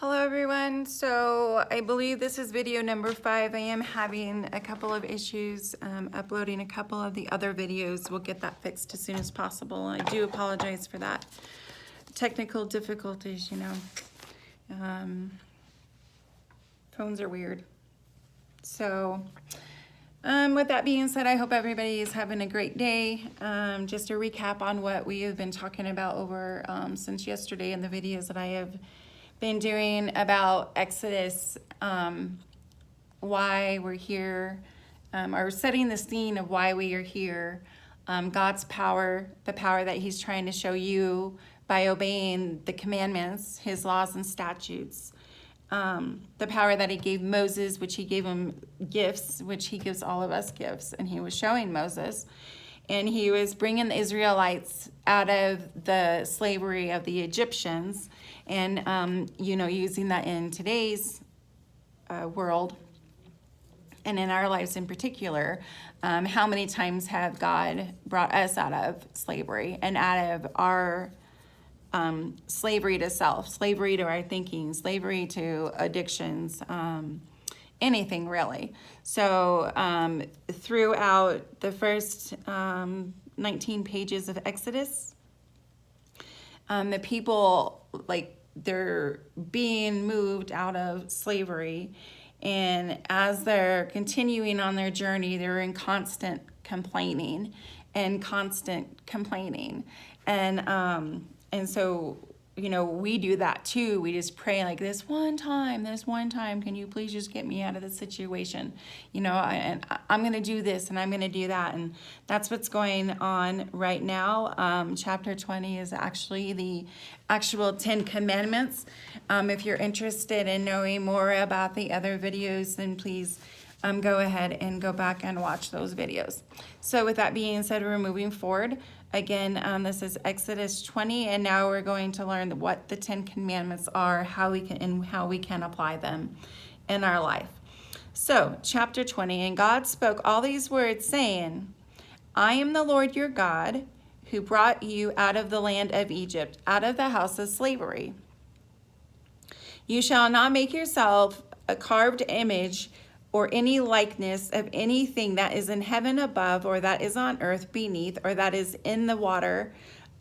Hello everyone. So I believe this is video number 5. I am having a couple of issues uploading a couple of the other videos. We'll get that fixed as soon as possible. I do apologize for that. Technical difficulties, phones are weird. So with that being said, I hope everybody is having a great day. Just a recap on what we have been talking about over since yesterday in the videos that I have been doing about Exodus, why we're here, or setting the scene of why we are here, God's power, the power that he's trying to show you by obeying the commandments, his laws and statutes, the power that he gave Moses, which he gave him gifts, which he gives all of us gifts, and he was showing Moses. And he was bringing the Israelites out of the slavery of the Egyptians and, using that in today's world and in our lives in particular. How many times have God brought us out of slavery and out of our slavery to self, slavery to our thinking, slavery to addictions, anything really. So throughout the first 19 pages of Exodus, the people, they're being moved out of slavery, and as they're continuing on their journey, they're in constant complaining, and so we do that too. We just pray like this one time, can you please just get me out of this situation? And I'm going to do this and I'm going to do that. And that's what's going on right now. Chapter 20 is actually the actual 10 commandments. If you're interested in knowing more about the other videos, then please go ahead and go back and watch those videos. So with that being said, we're moving forward. Again, this is Exodus 20, and now we're going to learn what the 10 commandments are, how we can apply them in our life. So, chapter 20, and God spoke all these words, saying, I am the Lord your God, who brought you out of the land of Egypt, out of the house of slavery. You shall not make yourself a carved image or any likeness of anything that is in heaven above, or that is on earth beneath, or that is in the water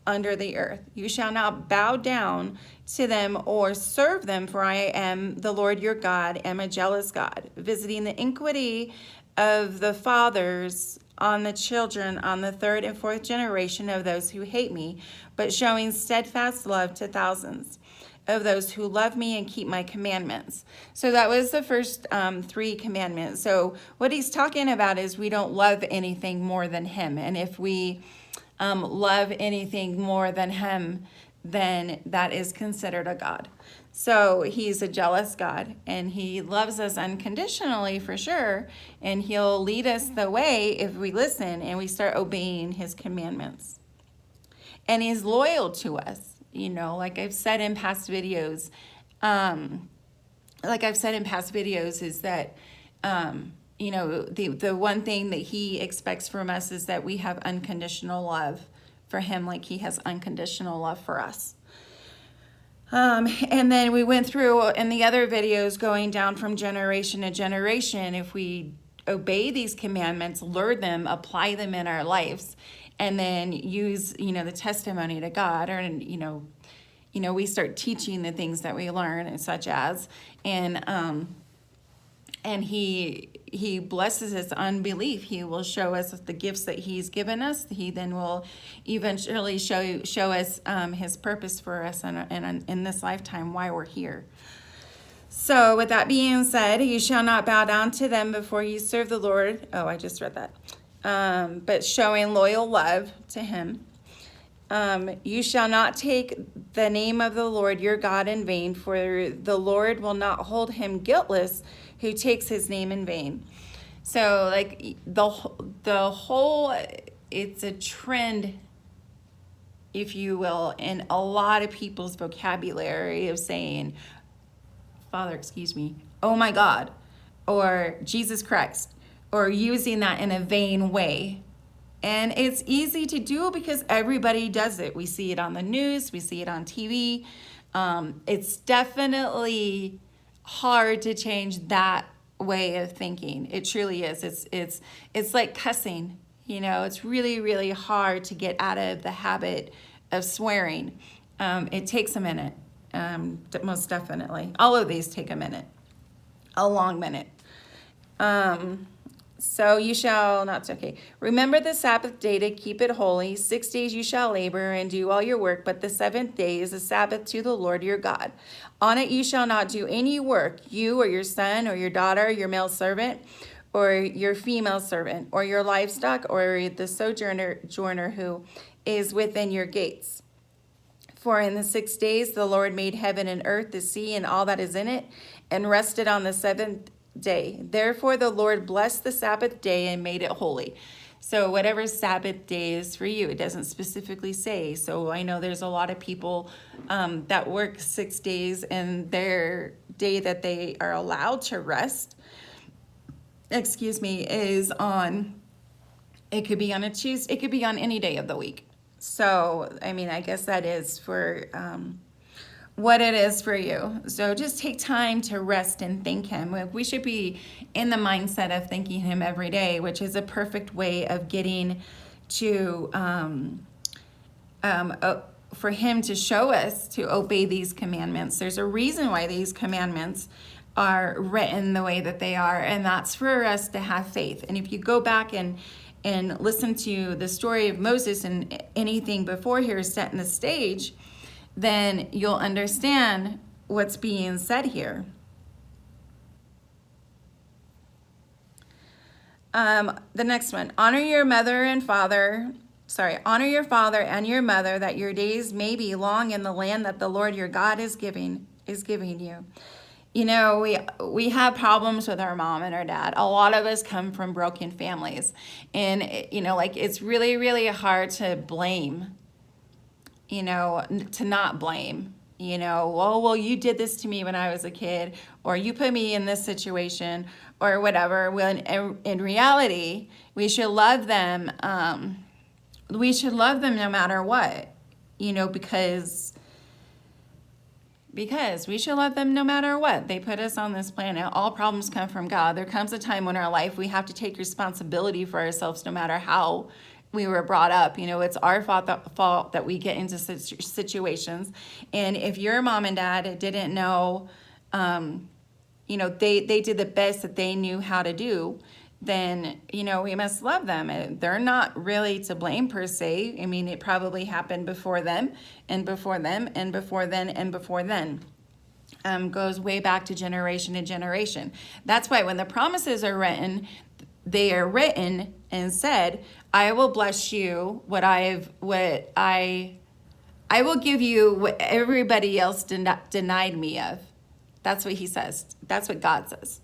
under the earth. You shall not bow down to them or serve them, for I am the Lord your God, am a jealous God, visiting the iniquity of the fathers on the children, on the third and fourth generation of those who hate me, but showing steadfast love to thousands of those who love me and keep my commandments. So that was the first 3 commandments. So what he's talking about is we don't love anything more than him. And if we love anything more than him, then that is considered a God. So he's a jealous God, and he loves us unconditionally for sure. And he'll lead us the way if we listen and we start obeying his commandments. And he's loyal to us. Like I've said in past videos, is that, the one thing that he expects from us is that we have unconditional love for him, like he has unconditional love for us. And then we went through in the other videos going down from generation to generation. If we obey these commandments, learn them, apply them in our lives, and then use, the testimony to God, or, we start teaching the things that we learn, and such as, and he blesses his unbelief. He will show us the gifts that he's given us. He then will eventually show us his purpose for us in this lifetime, why we're here. So with that being said, you shall not bow down to them before you serve the Lord. Oh, I just read that. But showing loyal love to him. You shall not take the name of the Lord your God in vain, for the Lord will not hold him guiltless who takes his name in vain. So the whole, it's a trend, if you will, in a lot of people's vocabulary of saying, oh my God, or Jesus Christ, or using that in a vain way. And it's easy to do because everybody does it. We see it on the news, we see it on TV, It's definitely hard to change that way of thinking. It truly is. It's like cussing. It's really, really hard to get out of the habit of swearing. It takes a minute, most definitely. All of these take a minute, a long minute. So you shall not, okay. Remember the Sabbath day to keep it holy. 6 days you shall labor and do all your work, but the seventh day is a Sabbath to the Lord your God. On it you shall not do any work, you or your son or your daughter, your male servant, or your female servant, or your livestock, or the sojourner who is within your gates. For in the 6 days the Lord made heaven and earth, the sea, and all that is in it, and rested on the seventh day. Therefore the Lord blessed the Sabbath day and made it holy. So whatever Sabbath day is for you, it doesn't specifically say. So I know there's a lot of people that work 6 days, and their day that they are allowed to rest, is on, it could be on a Tuesday, it could be on any day of the week. So, I guess that is for what it is for you. So just take time to rest and thank him. We should be in the mindset of thanking him every day, which is a perfect way of getting to, for him to show us to obey these commandments. There's a reason why these commandments are written the way that they are, and that's for us to have faith. And if you go back and listen to the story of Moses and anything before here setting the stage, then you'll understand what's being said here. The next one, honor your father and your mother, that your days may be long in the land that the Lord your God is giving you. We have problems with our mom and our dad. A lot of us come from broken families, and it's really, really hard to blame, to not blame, well, you did this to me when I was a kid, or you put me in this situation, or whatever. When in reality, we should love them. We should love them no matter what, because we should love them no matter what. They put us on this planet. All problems come from God. There comes a time in our life we have to take responsibility for ourselves no matter how we were brought up. It's our fault that we get into situations. And if your mom and dad didn't know, they did the best that they knew how to do, then, we must love them. They're not really to blame per se. It probably happened before them and before them and before then and before then. Goes way back to generation to generation. That's why when the promises are written, they are written and said, I will bless you I will give you what everybody else denied me of. That's what he says. That's what God says.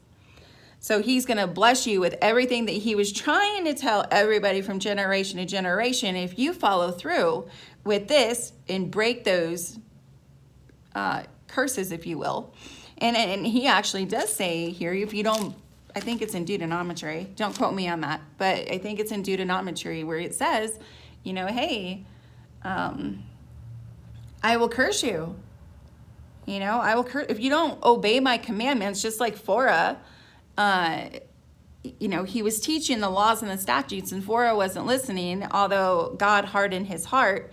So he's going to bless you with everything that he was trying to tell everybody from generation to generation. If you follow through with this and break those curses, if you will. And he actually does say here, if you don't, I think it's in Deuteronomy, don't quote me on that, but I think it's in Deuteronomy where it says, hey, I will curse you. I will curse if you don't obey my commandments, just like Phorah. He was teaching the laws and the statutes, and Phorah wasn't listening, although God hardened his heart.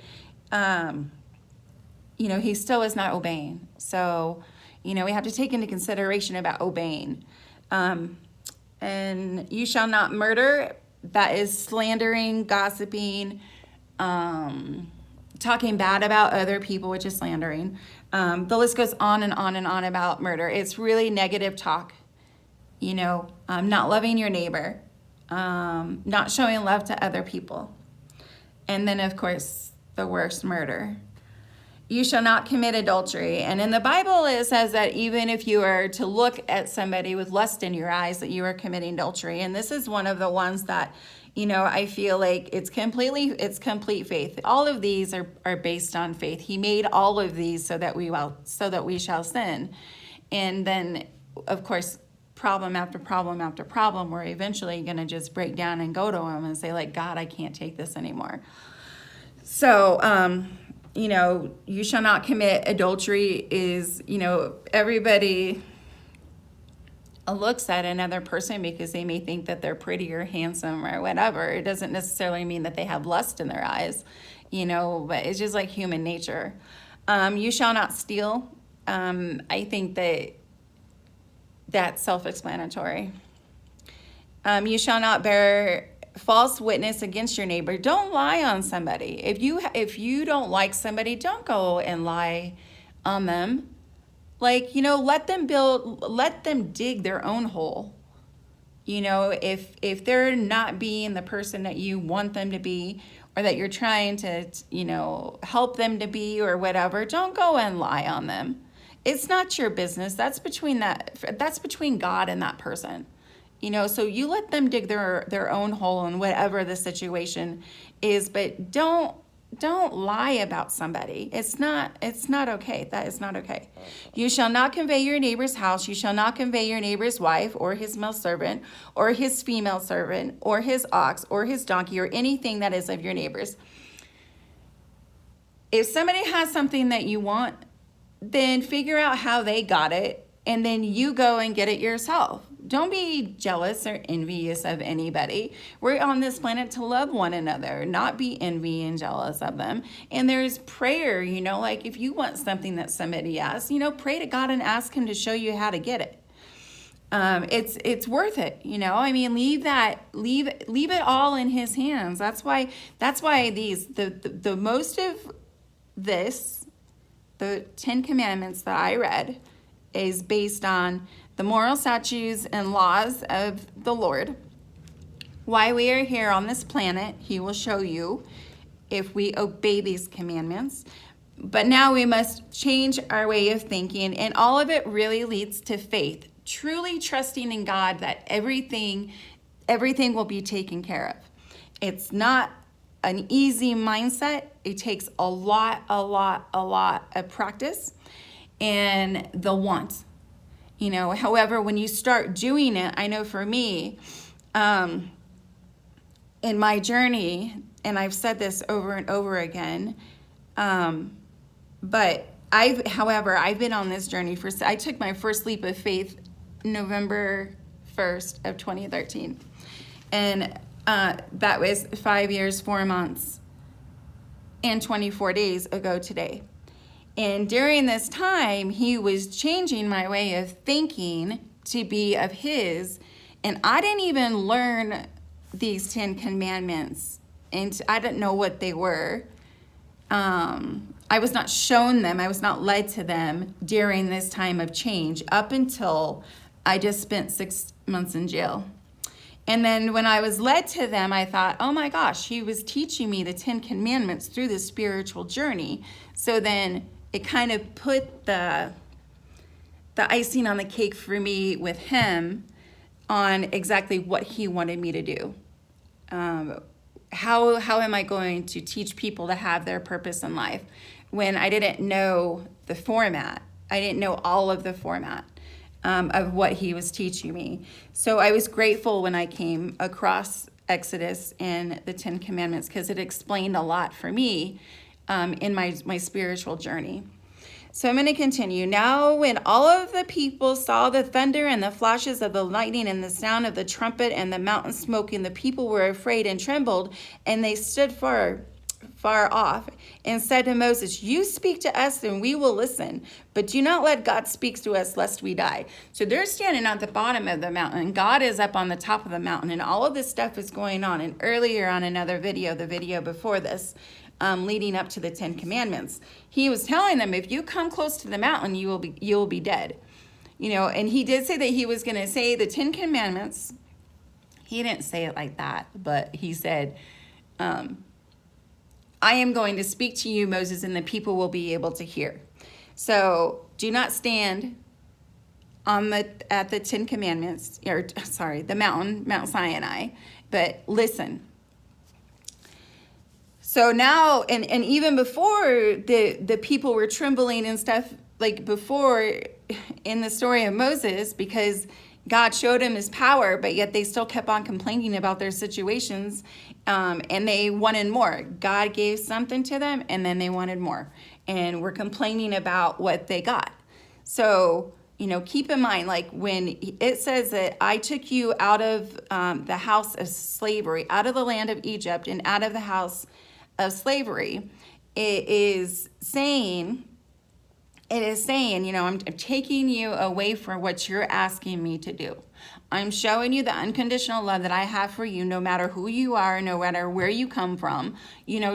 He still was not obeying. So, we have to take into consideration about obeying. And you shall not murder. That is slandering, gossiping, talking bad about other people, which is slandering. The list goes on and on and on about murder. It's really negative talk. Not loving your neighbor, not showing love to other people. And then, of course, the worst, murder. You shall not commit adultery. And in the Bible, it says that even if you are to look at somebody with lust in your eyes, that you are committing adultery. And this is one of the ones that, I feel like it's complete faith. All of these are based on faith. He made all of these so that we shall sin. And then, of course, problem after problem after problem, we're eventually going to just break down and go to him and say, God, I can't take this anymore. So, you shall not commit adultery is, everybody looks at another person because they may think that they're pretty or handsome or whatever. It doesn't necessarily mean that they have lust in their eyes, but it's just like human nature. You shall not steal. I think that's self-explanatory. You shall not bear false witness against your neighbor. Don't lie on somebody. If you don't like somebody, don't go and lie on them. Let them dig their own hole. If they're not being the person that you want them to be, or that you're trying to, help them to be or whatever, don't go and lie on them. It's not your business. That's between God and that person. So you let them dig their own hole in whatever the situation is, but don't lie about somebody. It's not okay. That is not okay. You shall not convey your neighbor's house. You shall not convey your neighbor's wife or his male servant or his female servant or his ox or his donkey or anything that is of your neighbor's. If somebody has something that you want, then figure out how they got it, and then you go and get it yourself. Don't be jealous or envious of anybody. We're on this planet to love one another, not be envy and jealous of them. And there's prayer, if you want something that somebody asks, pray to God and ask him to show you how to get it. It's worth it, leave it all in his hands. That's why the most of this, the 10 Commandments that I read, is based on the moral statutes and laws of the Lord. Why we are here on this planet, he will show you if we obey these commandments. But now we must change our way of thinking, and all of it really leads to faith, truly trusting in God that everything will be taken care of. It's not an easy mindset. It takes a lot of practice and the want. However, when you start doing it, I know for me, in my journey, and I've said this over and over again, but I've been on this journey I took my first leap of faith November 1st of 2013. And that was 5 years, 4 months, and 24 days ago today. And during this time, he was changing my way of thinking to be of his. And I didn't even learn these 10 commandments. And I didn't know what they were. I was not shown them. I was not led to them during this time of change, up until I just spent 6 months in jail. And then when I was led to them, I thought, oh my gosh, he was teaching me the 10 commandments through this spiritual journey. So then it kind of put the icing on the cake for me with him on exactly what he wanted me to do. How am I going to teach people to have their purpose in life when I didn't know the format? I didn't know all of the format of what he was teaching me. So I was grateful when I came across Exodus and the 10 Commandments, because it explained a lot for me in my spiritual journey. So I'm going to continue. Now when all of the people saw the thunder and the flashes of the lightning and the sound of the trumpet and the mountain smoking, the people were afraid and trembled, and they stood far off and said to Moses, you speak to us and we will listen, but do not let God speak to us lest we die. So they're standing at the bottom of the mountain. God is up on the top of the mountain, and all of this stuff is going on. And earlier on another video, the video before this, leading up to the 10 Commandments, he was telling them, if you come close to the mountain, you will be dead. And he did say that he was going to say the 10 Commandments. He didn't say it like that, but he said, I am going to speak to you, Moses, and the people will be able to hear. So do not stand at the 10 Commandments, the mountain, Mount Sinai, but listen. So now, and even before, the people were trembling and stuff, like before in the story of Moses, because God showed him his power, but yet they still kept on complaining about their situations, and they wanted more. God gave something to them, and then they wanted more, and were complaining about what they got. So, keep in mind, like when it says that I took you out of the house of slavery, out of the land of Egypt, and out of the house of slavery, it is saying, I'm taking you away from what you're asking me to do. I'm showing you the unconditional love that I have for you, no matter who you are, no matter where you come from.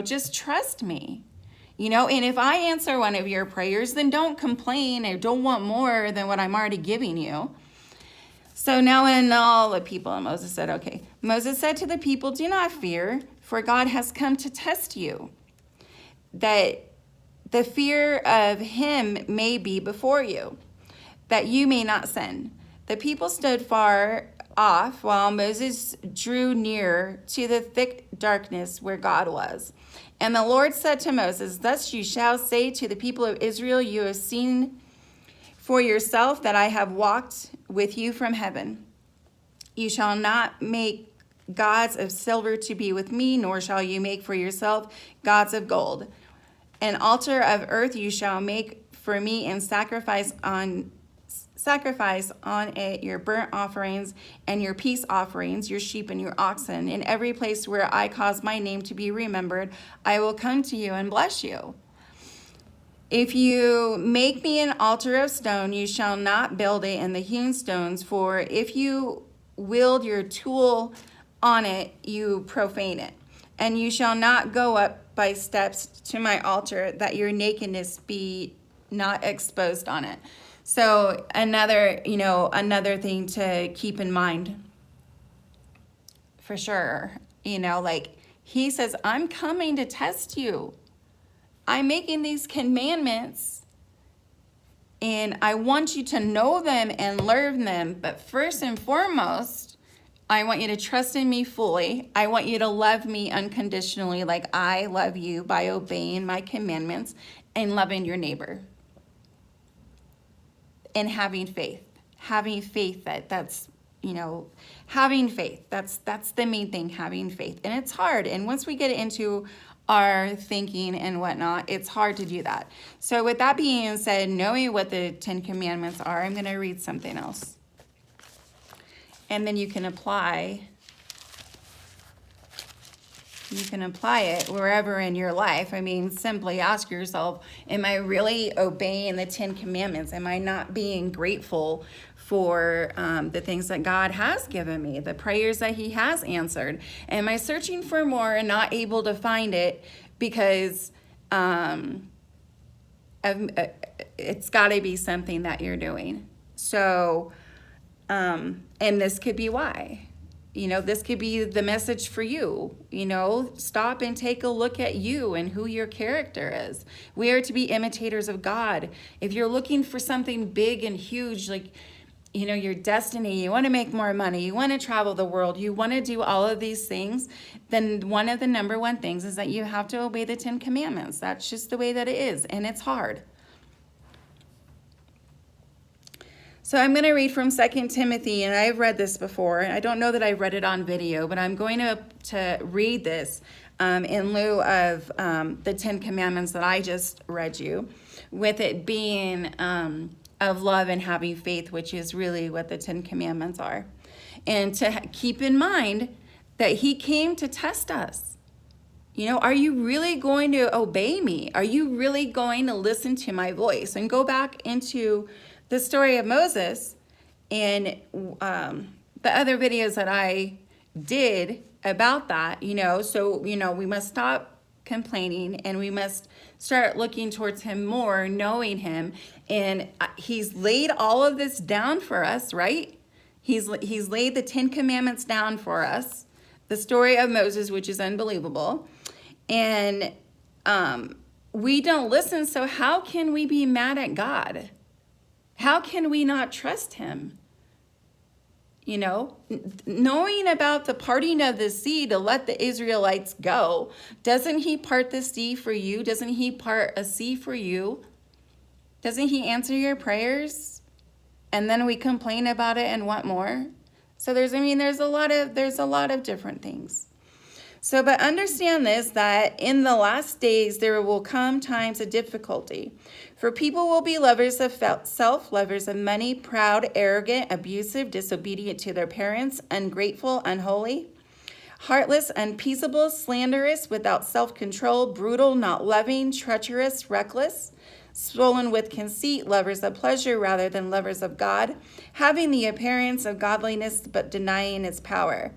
Just trust me. And if I answer one of your prayers, then don't complain or don't want more than what I'm already giving you. So now when all the people, and Moses said, okay. Moses said to the people, do not fear, for God has come to test you, that the fear of him may be before you, that you may not sin. The people stood far off while Moses drew near to the thick darkness where God was. And the Lord said to Moses, thus you shall say to the people of Israel, you have seen for yourself that I have walked with you from heaven. You shall not make gods of silver to be with me, nor shall you make for yourself gods of gold. An altar of earth you shall make for me, and sacrifice on it your burnt offerings and your peace offerings, your sheep and your oxen. In every place where I cause my name to be remembered, I will come to you and bless you. If you make me an altar of stone, you shall not build it in the hewn stones, for if you wield your tool on it, you profane it. And you shall not go up by steps to my altar, that your nakedness be not exposed on it. So another thing to keep in mind, for sure, like he says, I'm coming to test you. I'm making these commandments, and I want you to know them and learn them. But first and foremost, I want you to trust in me fully. I want you to love me unconditionally, like I love you, by obeying my commandments and loving your neighbor. And having faith. Having faith that's having faith. That's the main thing, having faith. And it's hard. And once we get into our thinking and whatnot, it's hard to do that. So with that being said, knowing what the 10 Commandments are, I'm going to read something else. And then you can apply it wherever in your life. I mean, simply ask yourself, am I really obeying the 10 Commandments? Am I not being grateful for the things that God has given me, the prayers that he has answered? Am I searching for more and not able to find it because it's got to be something that you're doing? So, and this could be why. This could be the message for you. Stop and take a look at you and who your character is. We are to be imitators of God. If you're looking for something big and huge, like, your destiny, you want to make more money, you want to travel the world, you want to do all of these things, then one of the number one things is that you have to obey the 10 Commandments. That's just the way that it is, and it's hard. So I'm going to read from 2 Timothy, and I've read this before. I don't know that I read it on video, but I'm going to read this in lieu of the 10 Commandments that I just read you, with it being of love and having faith, which is really what the 10 Commandments are. And to keep in mind that he came to test us. Are you really going to obey me? Are you really going to listen to my voice? And go back into the story of Moses and the other videos that I did about that, so, we must stop complaining and we must start looking towards him more, knowing him. And he's laid all of this down for us, right? He's laid the 10 Commandments down for us, the story of Moses, which is unbelievable. And we don't listen, so how can we be mad at God? How can we not trust him? Knowing about the parting of the sea to let the Israelites go, doesn't he part the sea for you? Doesn't he part a sea for you? Doesn't he answer your prayers? and then we complain about it and want more. So there's a lot of different things. So, but understand this, that in the last days there will come times of difficulty. For people will be lovers of self, lovers of money, proud, arrogant, abusive, disobedient to their parents, ungrateful, unholy, heartless, unpeaceable, slanderous, without self-control, brutal, not loving, treacherous, reckless, swollen with conceit, lovers of pleasure rather than lovers of God, having the appearance of godliness but denying its power.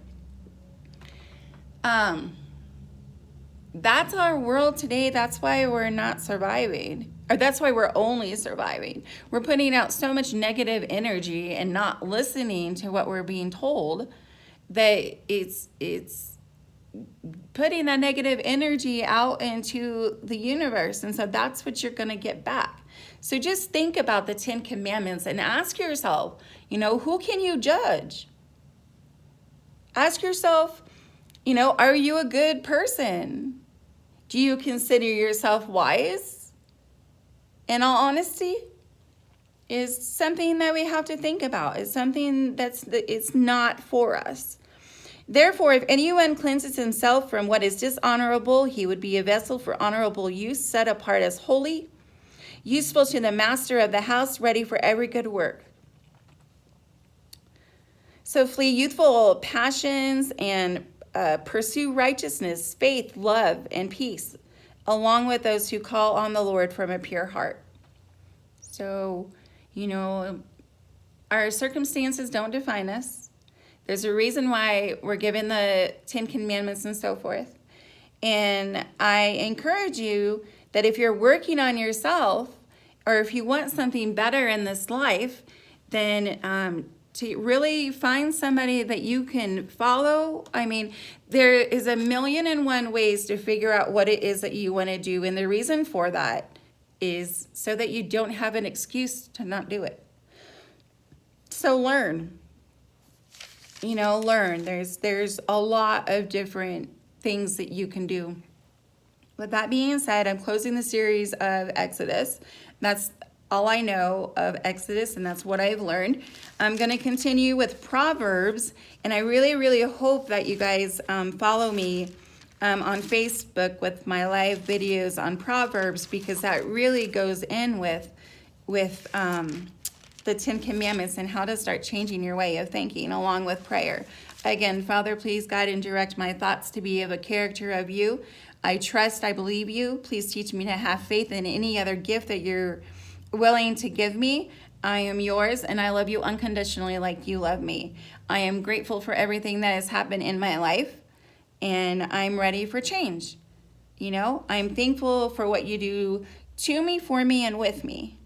That's our world today. That's why we're not surviving. Or that's why we're only surviving. We're putting out so much negative energy and not listening to what we're being told, that it's putting that negative energy out into the universe. And so that's what you're going to get back. So just think about the 10 Commandments and ask yourself, who can you judge? Ask yourself, are you a good person? Do you consider yourself wise? In all honesty, is something that we have to think about. It's something it's not for us. Therefore, if anyone cleanses himself from what is dishonorable, he would be a vessel for honorable use, set apart as holy, useful to the master of the house, ready for every good work. So flee youthful passions and pursue righteousness, faith, love, and peace, along with those who call on the Lord from a pure heart. So, our circumstances don't define us. There's a reason why we're given the 10 Commandments and so forth. And I encourage you that if you're working on yourself, or if you want something better in this life, then to really find somebody that you can follow. I mean, there is 1,000,001 ways to figure out what it is that you want to do. And the reason for that is so that you don't have an excuse to not do it. So learn. Learn. There's a lot of different things that you can do. With that being said, I'm closing the series of Exodus. That's all I know of Exodus, and that's what I've learned. I'm going to continue with Proverbs, and I really, really hope that you guys follow me on Facebook with my live videos on Proverbs, because that really goes in with the 10 Commandments and how to start changing your way of thinking, along with prayer. Again, Father, please guide and direct my thoughts to be of a character of you. I trust, I believe you. Please teach me to have faith in any other gift that you're willing to give me. I am yours, and I love you unconditionally like you love me. I am grateful for everything that has happened in my life, and I'm ready for change. I'm thankful for what you do to me, for me, and with me.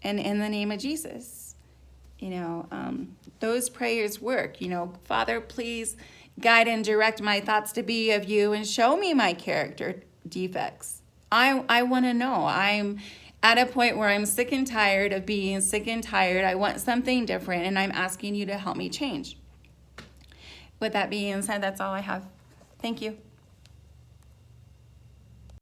And in the name of Jesus, those prayers work. Father, please guide and direct my thoughts to be of you and show me my character defects. I want to know. I'm at a point where I'm sick and tired of being sick and tired. I want something different, and I'm asking you to help me change. With that being said, that's all I have. Thank you.